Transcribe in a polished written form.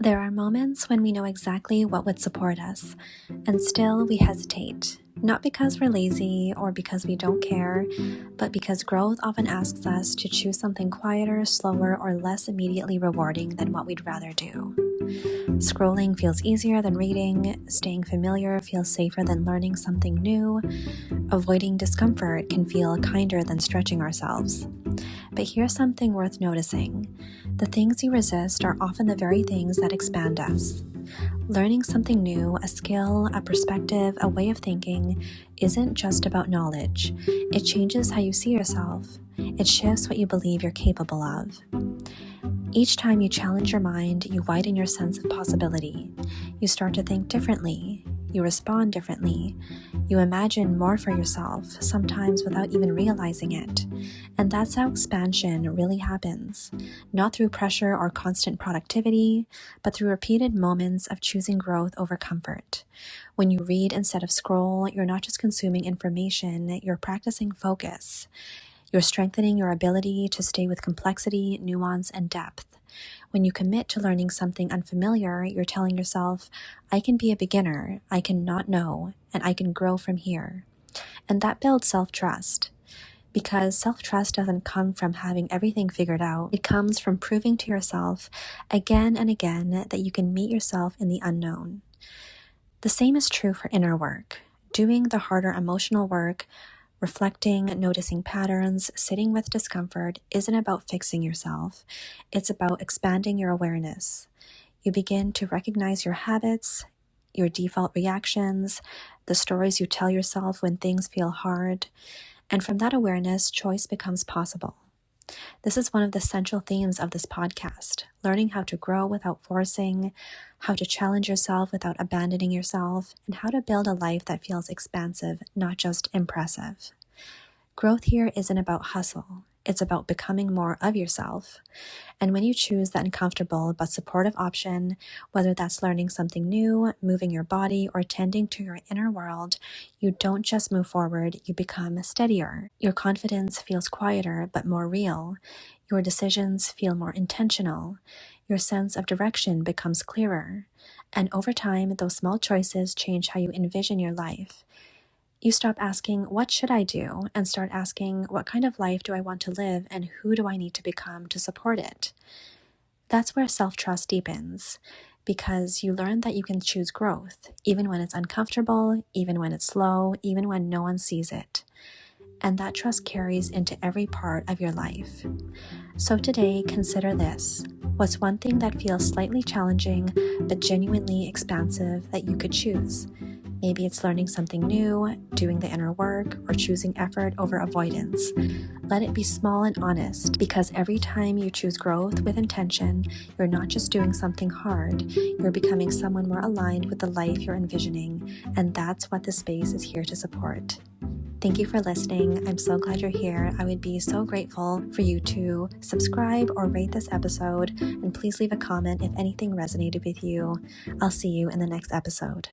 There are moments when we know exactly what would support us, and still we hesitate. Not because we're lazy or because we don't care, but because growth often asks us to choose something quieter, slower, or less immediately rewarding than what we'd rather do. Scrolling feels easier than reading, staying familiar feels safer than learning something new, avoiding discomfort can feel kinder than stretching ourselves. But here's something worth noticing. The things you resist are often the very things that expand us. Learning something new, a skill, a perspective, a way of thinking, isn't just about knowledge. It changes how you see yourself. It shifts what you believe you're capable of. Each time you challenge your mind, you widen your sense of possibility. You start to think differently. You respond differently. You imagine more for yourself, sometimes without even realizing it. And that's how expansion really happens. Not through pressure or constant productivity, but through repeated moments of choosing growth over comfort. When you read instead of scroll, you're not just consuming information, you're practicing focus. You're strengthening your ability to stay with complexity, nuance, and depth. When you commit to learning something unfamiliar, you're telling yourself, I can be a beginner, I can not know, and I can grow from here. And that builds self-trust. Because self-trust doesn't come from having everything figured out. It comes from proving to yourself again and again that you can meet yourself in the unknown. The same is true for inner work. Doing the harder emotional work, reflecting, noticing patterns, sitting with discomfort isn't about fixing yourself. It's about expanding your awareness. You begin to recognize your habits, your default reactions, the stories you tell yourself when things feel hard, and from that awareness, choice becomes possible. This is one of the central themes of this podcast, learning how to grow without forcing, how to challenge yourself without abandoning yourself, and how to build a life that feels expansive, not just impressive. Growth here isn't about hustle. It's about becoming more of yourself. And when you choose the uncomfortable but supportive option, whether that's learning something new, moving your body, or tending to your inner world, you don't just move forward, you become steadier. Your confidence feels quieter but more real. Your decisions feel more intentional. Your sense of direction becomes clearer. And over time, those small choices change how you envision your life. You stop asking, what should I do? And start asking, what kind of life do I want to live and who do I need to become to support it? That's where self-trust deepens, because you learn that you can choose growth, even when it's uncomfortable, even when it's slow, even when no one sees it. And that trust carries into every part of your life. So today, consider this. What's one thing that feels slightly challenging, but genuinely expansive that you could choose? Maybe it's learning something new, doing the inner work, or choosing effort over avoidance. Let it be small and honest, because every time you choose growth with intention, you're not just doing something hard, you're becoming someone more aligned with the life you're envisioning, and that's what this space is here to support. Thank you for listening. I'm so glad you're here. I would be so grateful for you to subscribe or rate this episode, and please leave a comment if anything resonated with you. I'll see you in the next episode.